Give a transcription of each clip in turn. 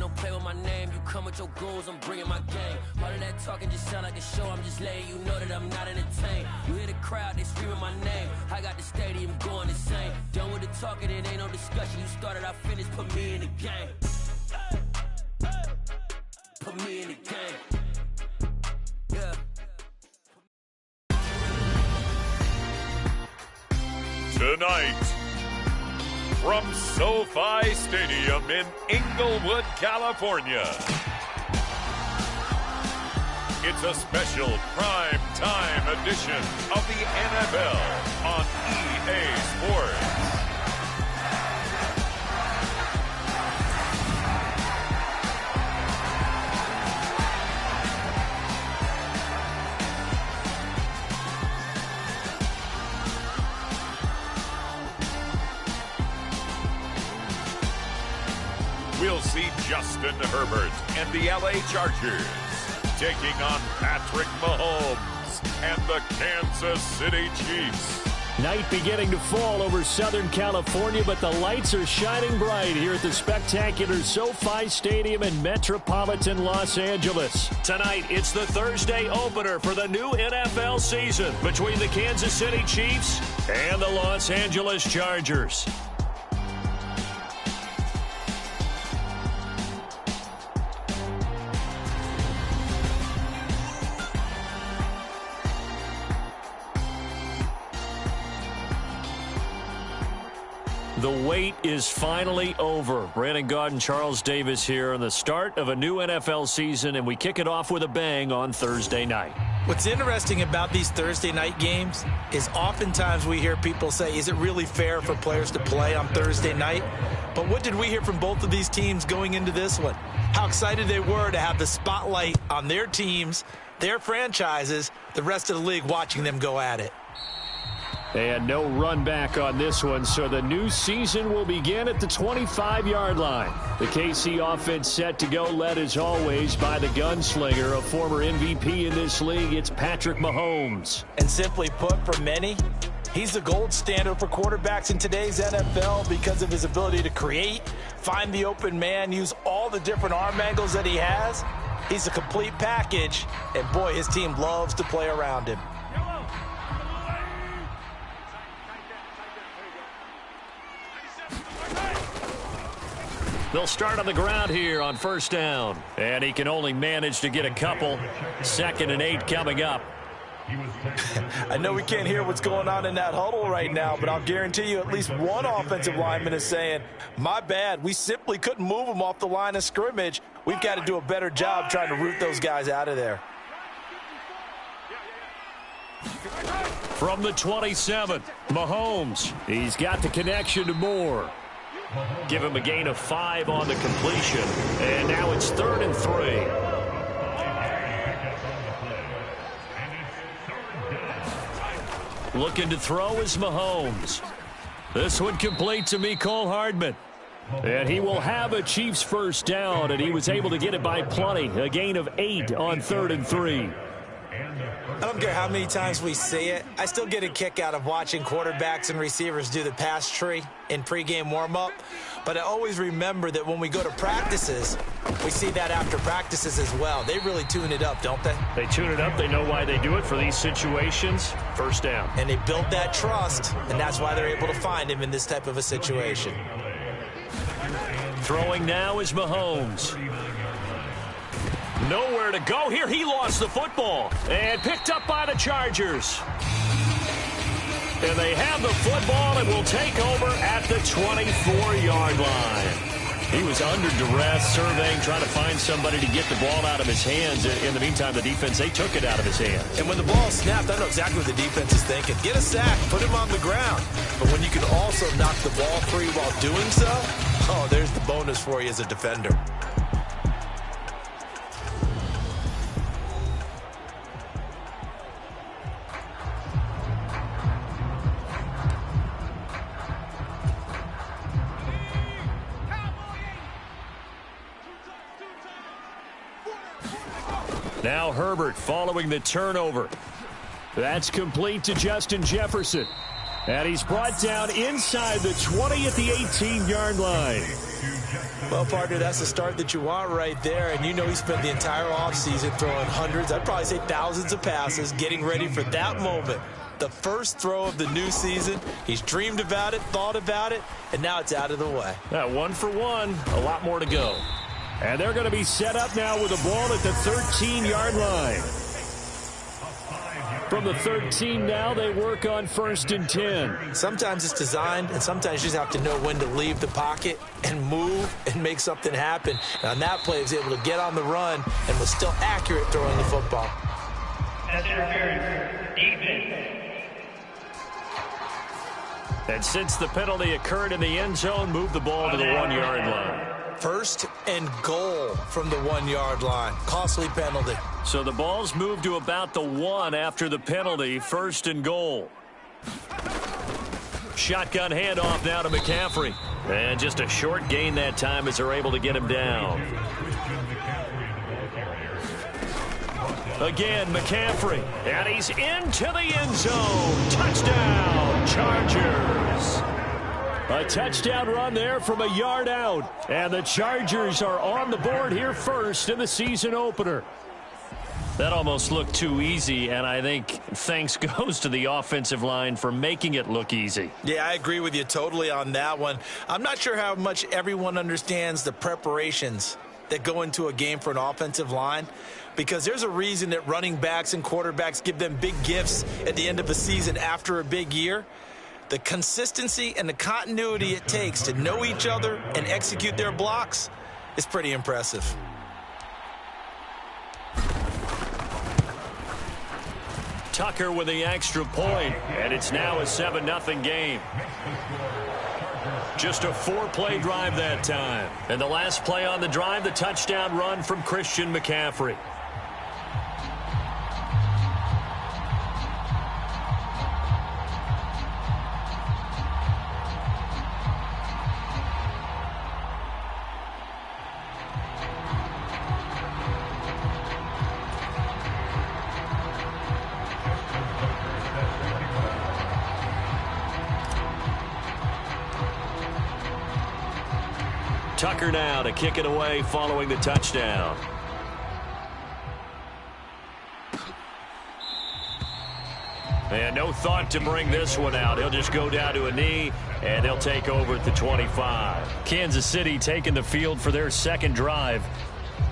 don't play with my name. You come with your goons, I'm bringing my gang. All of that talking just sound like a show. I'm just letting you know that I'm not entertained. You hear the crowd, they screaming my name. I got the stadium going insane. Done with the talking, it ain't no discussion. You started, I finished, put me in the game. Put me in the game. Yeah. Tonight, from SoFi Stadium in Inglewood, California, it's a special prime time edition of the NFL on EA Sports. We'll see Justin Herbert and the LA Chargers taking on Patrick Mahomes and the Kansas City Chiefs. Night beginning to fall over Southern California, but the lights are shining bright here at the spectacular SoFi Stadium in metropolitan Los Angeles. Tonight, it's the Thursday opener for the new NFL season between the Kansas City Chiefs and the Los Angeles Chargers. The wait is finally over. Brandon Gaud and Charles Davis here on the start of a new NFL season, and we kick it off with a bang on Thursday night. What's interesting about these Thursday night games is oftentimes we hear people say, is it really fair for players to play on Thursday night? But what did we hear from both of these teams going into this one? How excited they were to have the spotlight on their teams, their franchises, the rest of the league watching them go at it. And no run back on this one, so the new season will begin at the 25-yard line. The KC offense set to go, led as always by the gunslinger, a former MVP in this league. It's Patrick Mahomes. And simply put, for many, he's the gold standard for quarterbacks in today's NFL because of his ability to create, find the open man, use all the different arm angles that he has. He's a complete package, and boy, his team loves to play around him. They'll start on the ground here on first down. And he can only manage to get a couple. 2nd and 8 coming up. I know we can't hear what's going on in that huddle right now, but I'll guarantee you at least one offensive lineman is saying, my bad, we simply couldn't move them off the line of scrimmage. We've got to do a better job trying to root those guys out of there. From the 27, Mahomes. He's got the connection to Moore. Give him a gain of 5 on the completion. And now it's 3rd and 3. Looking to throw is Mahomes. This one complete to Mecole Hardman. And he will have a Chiefs first down, and he was able to get it by plenty. A gain of 8 on 3rd and 3. I don't care how many times we see it. I still get a kick out of watching quarterbacks and receivers do the pass tree in pregame warm-up. But I always remember that when we go to practices, we see that after practices as well. They really tune it up, don't they? They tune it up. They know why they do it for these situations. First down. And they build that trust, and that's why they're able to find him in this type of a situation. Throwing now is Mahomes. Nowhere to go here. He lost the football and picked up by the Chargers. And they have the football and will take over at the 24-yard line. He was under duress, surveying, trying to find somebody to get the ball out of his hands. In the meantime, the defense, they took it out of his hands. And when the ball snapped, I know exactly what the defense is thinking. Get a sack, put him on the ground. But when you can also knock the ball free while doing so, oh, there's the bonus for you as a defender. Now Herbert following the turnover. That's complete to Justin Jefferson. And he's brought down inside the 20 at the 18-yard line. Well, partner, that's the start that you want right there. And you know he spent the entire offseason throwing hundreds, I'd probably say thousands of passes, getting ready for that moment. The first throw of the new season. He's dreamed about it, thought about it, and now it's out of the way. 1 for 1, a lot more to go. And they're going to be set up now with the ball at the 13-yard line. From the 13 now, they work on 1st and 10. Sometimes it's designed, and sometimes you just have to know when to leave the pocket and move and make something happen. And on that play, he was able to get on the run and was still accurate throwing the football. And since the penalty occurred in the end zone, move the ball to the 1-yard line. 1st and goal from the 1-yard line. Costly penalty. So the ball's moved to about the 1 after the penalty. 1st and goal. Shotgun handoff now to McCaffrey. And just a short gain that time as they're able to get him down. Again, McCaffrey. And he's into the end zone. Touchdown, Chargers. A touchdown run there from a yard out. And the Chargers are on the board here first in the season opener. That almost looked too easy, and I think thanks goes to the offensive line for making it look easy. Yeah, I agree with you totally on that one. I'm not sure how much everyone understands the preparations that go into a game for an offensive line, because there's a reason that running backs and quarterbacks give them big gifts at the end of a season after a big year. The consistency and the continuity it takes to know each other and execute their blocks is pretty impressive. Tucker with the extra point, and it's now a 7-0 game. Just a 4-play drive that time. And the last play on the drive, the touchdown run from Christian McCaffrey. Tucker now to kick it away following the touchdown. And no thought to bring this one out. He'll just go down to a knee, and they'll take over at the 25. Kansas City taking the field for their second drive.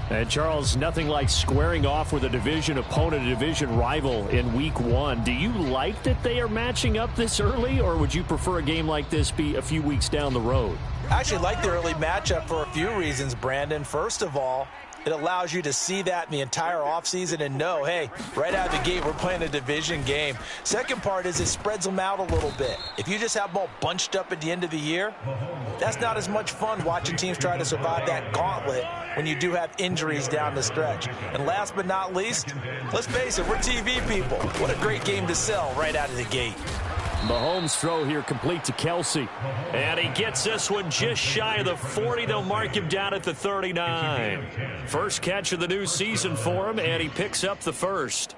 And, Charles, nothing like squaring off with a division opponent, a division rival in Week 1. Do you like that they are matching up this early, or would you prefer a game like this be a few weeks down the road? I actually like the early matchup for a few reasons, Brandon. First of all, it allows you to see that in the entire offseason and know, hey, right out of the gate, we're playing a division game. Second part is it spreads them out a little bit. If you just have them all bunched up at the end of the year, that's not as much fun watching teams try to survive that gauntlet when you do have injuries down the stretch. And last but not least, let's face it, we're TV people. What a great game to sell right out of the gate. Mahomes' throw here complete to Kelsey. And he gets this one just shy of the 40. They'll mark him down at the 39. First catch of the new season for him, and he picks up the first.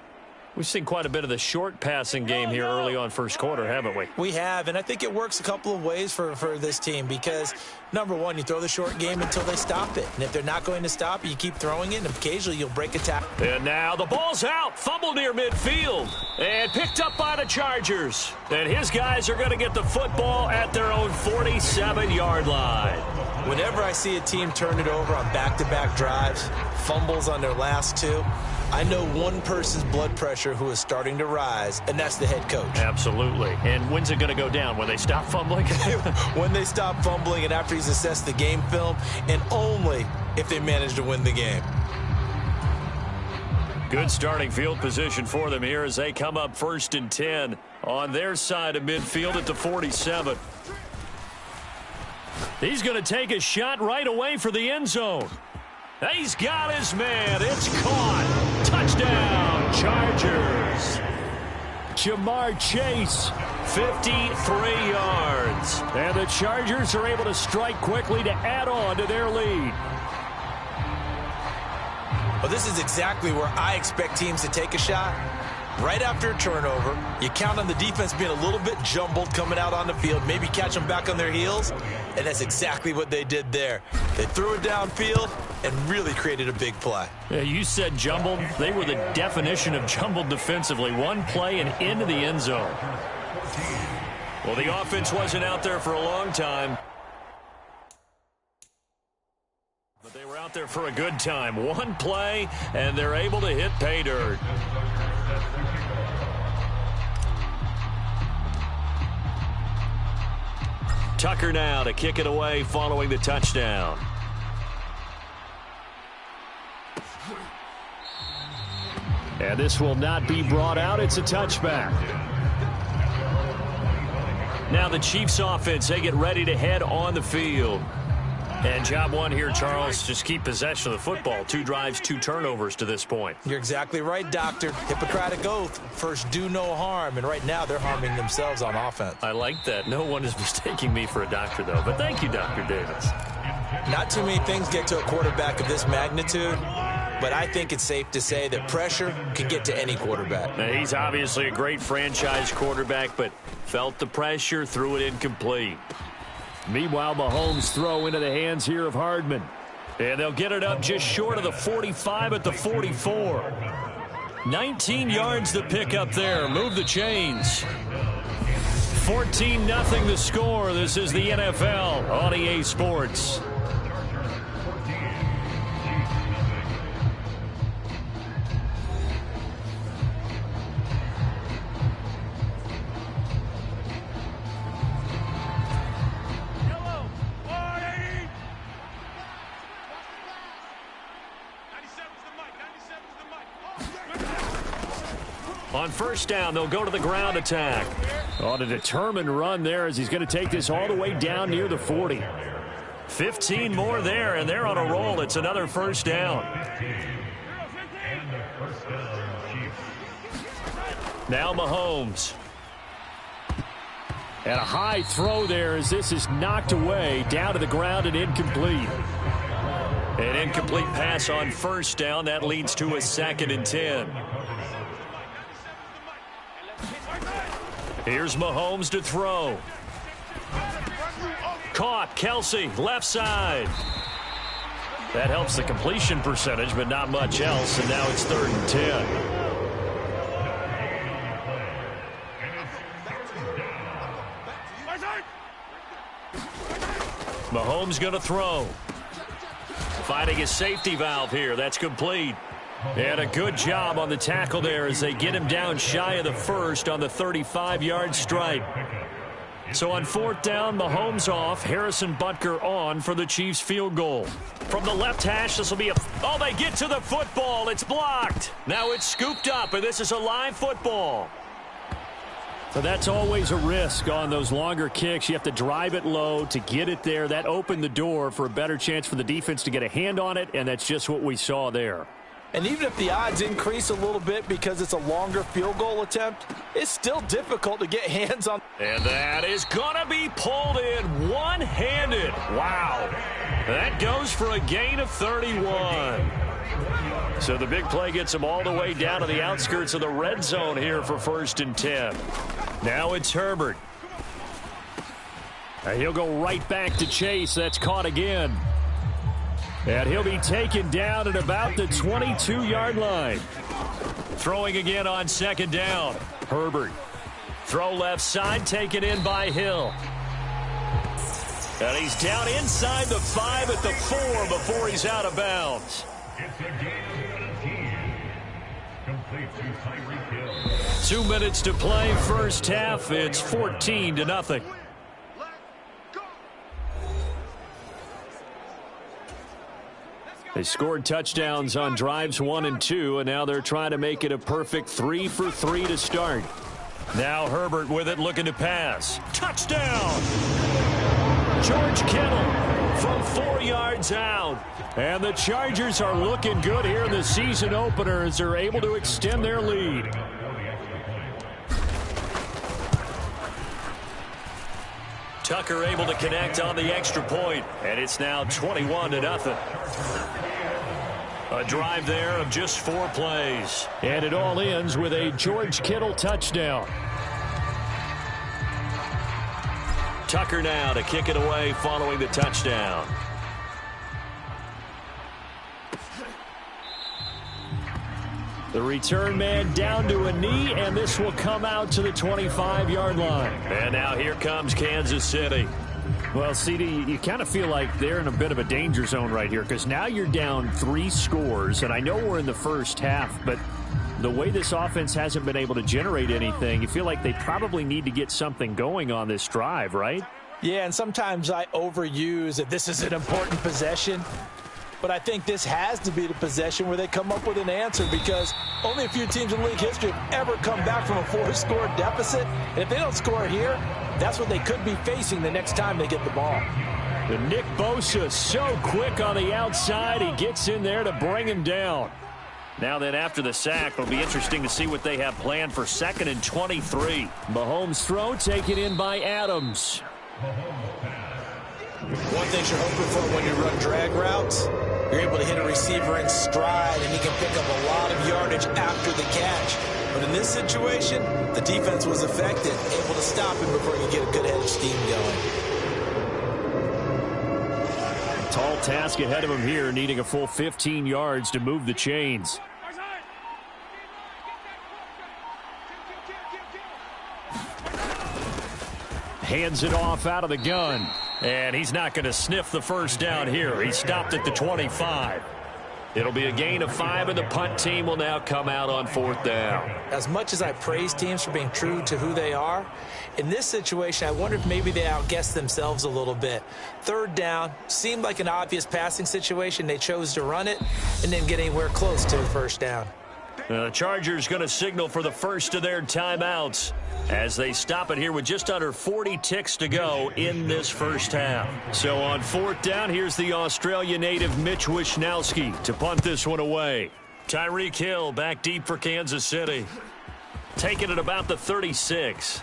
We've seen quite a bit of the short passing game here early on first quarter, haven't we? We have, and I think it works a couple of ways for this team because, number one, you throw the short game until they stop it. And if they're not going to stop it, you keep throwing it, and occasionally you'll break a tackle. And now the ball's out. Fumble near midfield. And picked up by the Chargers. And his guys are going to get the football at their own 47-yard line. Whenever I see a team turn it over on back-to-back drives, fumbles on their last two, I know one person's blood pressure who is starting to rise, and that's the head coach. Absolutely. And when's it going to go down? When they stop fumbling? When they stop fumbling and after he's assessed the game film, and only if they manage to win the game. Good starting field position for them here as they come up 1st and 10 on their side of midfield at the 47. He's going to take a shot right away for the end zone. He's got his man. It's caught. Touchdown, Chargers. Jamar Chase, 53 yards. And the Chargers are able to strike quickly to add on to their lead. Well, this is exactly where I expect teams to take a shot. right after a turnover, you count on the defense being a little bit jumbled coming out on the field, maybe catch them back on their heels, and that's exactly what they did there. They threw it downfield and really created a big play. Yeah, you said jumbled. They were the definition of jumbled defensively. One play and into the end zone. Well, the offense wasn't out there for a long time, but they were out there for a good time. One play, and they're able to hit pay dirt. Tucker now to kick it away following the touchdown. And this will not be brought out. It's a touchback. Now the Chiefs offense, they get ready to head on the field. And job one here, Charles, just keep possession of the football. 2 drives, 2 turnovers to this point. You're exactly right, Doctor. Hippocratic oath. First, do no harm. And right now, they're harming themselves on offense. I like that. No one is mistaking me for a doctor, though. But thank you, Dr. Davis. Not too many things get to a quarterback of this magnitude, but I think it's safe to say that pressure can get to any quarterback. Now, he's obviously a great franchise quarterback, but felt the pressure, threw it incomplete. Meanwhile, Mahomes throw into the hands here of Hardman. And they'll get it up just short of the 45 at the 44. 19 yards to pick up there. Move the chains. 14-0 the score. This is the NFL on EA Sports. On first down, they'll go to the ground attack. On a determined run there as he's going to take this all the way down near the 40. 15 more there, and they're on a roll. It's another first down. Now Mahomes. And a high throw there as this is knocked away down to the ground and incomplete. An incomplete pass on first down. That leads to a 2nd and 10. Here's Mahomes to throw. Caught. Kelsey, left side. That helps the completion percentage, but not much else. And now it's 3rd and 10. Mahomes going to throw. Finding his safety valve here. That's complete. And a good job on the tackle there as they get him down shy of the first on the 35-yard stripe. So on 4th down, Mahomes off, Harrison Butker on for the Chiefs field goal. From the left hash, this will be a... Oh, they get to the football. It's blocked. Now it's scooped up, and this is a live football. So that's always a risk on those longer kicks. You have to drive it low to get it there. That opened the door for a better chance for the defense to get a hand on it, and that's just what we saw there. And even if the odds increase a little bit because it's a longer field goal attempt, it's still difficult to get hands on. And that is going to be pulled in one-handed. Wow. That goes for a gain of 31. So the big play gets him all the way down to the outskirts of the red zone here for 1st and 10. Now it's Herbert. And he'll go right back to Chase. That's caught again. And he'll be taken down at about the 22-yard line. Throwing again on 2nd down. Herbert. Throw left side, taken in by Hill. And he's down inside the 5 at the 4 before he's out of bounds. 2 minutes to play first half. It's 14-0. They scored touchdowns on drives 1 and 2, and now they're trying to make it a perfect 3 for 3 to start. Now Herbert with it, looking to pass. Touchdown! George Kittle from 4 yards out. And the Chargers are looking good here in the season opener as they're able to extend their lead. Tucker able to connect on the extra point, and it's now 21-0. A drive there of just 4 plays. And it all ends with a George Kittle touchdown. Tucker now to kick it away following the touchdown. The return man down to a knee, and this will come out to the 25-yard line. And now here comes Kansas City. Well, CD, you kind of feel like they're in a bit of a danger zone right here because now you're down 3 scores, and I know we're in the first half, but the way this offense hasn't been able to generate anything, you feel like they probably need to get something going on this drive, right? Yeah, and sometimes I overuse that this is an important possession. But I think this has to be the possession where they come up with an answer because only a few teams in league history have ever come back from a 4-score deficit. And if they don't score here, that's what they could be facing the next time they get the ball. The Nick Bosa so quick on the outside. He gets in there to bring him down. Now then, after the sack, it'll be interesting to see what they have planned for 2nd and 23. Mahomes' throw taken in by Adams. One thing you're hoping for when you run drag routes, you're able to hit a receiver in stride, and he can pick up a lot of yardage after the catch. But in this situation, the defense was effective, able to stop him before he could get a good head of steam going. Tall task ahead of him here, needing a full 15 yards to move the chains. Hands it off out of the gun. And he's not going to sniff the first down here. He stopped at the 25. It'll be a gain of 5, and the punt team will now come out on 4th down. As much as I praise teams for being true to who they are, in this situation, I wonder if maybe they outguessed themselves a little bit. 3rd down seemed like an obvious passing situation. They chose to run it and didn't get anywhere close to the 1st down. The Chargers going to signal for the first of their timeouts as they stop it here with just under 40 ticks to go in this first half. So on 4th down, here's the Australia native Mitch Wishnowsky to punt this one away. Tyreek Hill back deep for Kansas City. Taking it about the 36.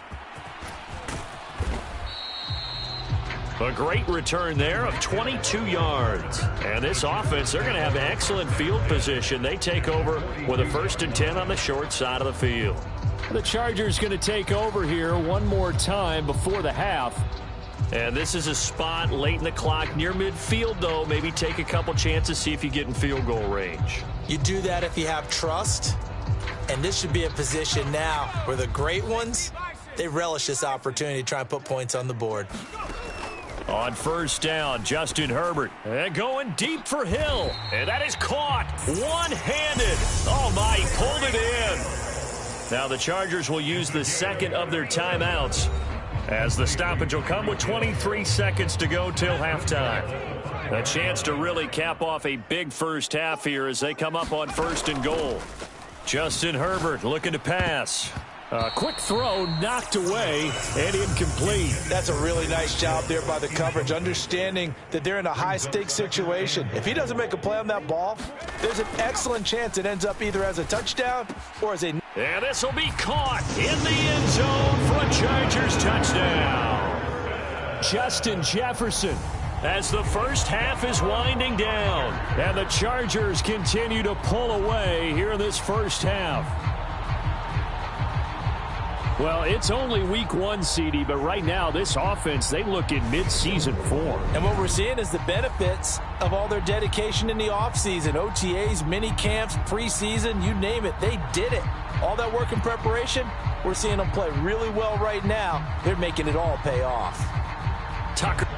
A great return there of 22 yards. And this offense, they're going to have excellent field position. They take over with a 1st and 10 on the short side of the field. The Chargers going to take over here one more time before the half. And this is a spot late in the clock near midfield, though. Maybe take a couple chances, see if you get in field goal range. You do that if you have trust. And this should be a position now where the great ones, they relish this opportunity to try and put points on the board. On 1st down, Justin Herbert. And going deep for Hill. And that is caught one-handed. Oh, my, he pulled it in. Now the Chargers will use the 2nd of their timeouts as the stoppage will come with 23 seconds to go till halftime. A chance to really cap off a big first half here as they come up on 1st and goal. Justin Herbert looking to pass. A quick throw knocked away and incomplete. That's a really nice job there by the coverage, understanding that they're in a high-stakes situation. If he doesn't make a play on that ball, there's an excellent chance it ends up either as a touchdown or as a... And this will be caught in the end zone for a Chargers touchdown. Justin Jefferson as the first half is winding down. And the Chargers continue to pull away here in this first half. Well, it's only week 1, CD, but right now this offense, they look in mid-season form. And what we're seeing is the benefits of all their dedication in the offseason. OTAs, mini camps, preseason, you name it, they did it. All that work in preparation, we're seeing them play really well right now. They're making it all pay off. Tucker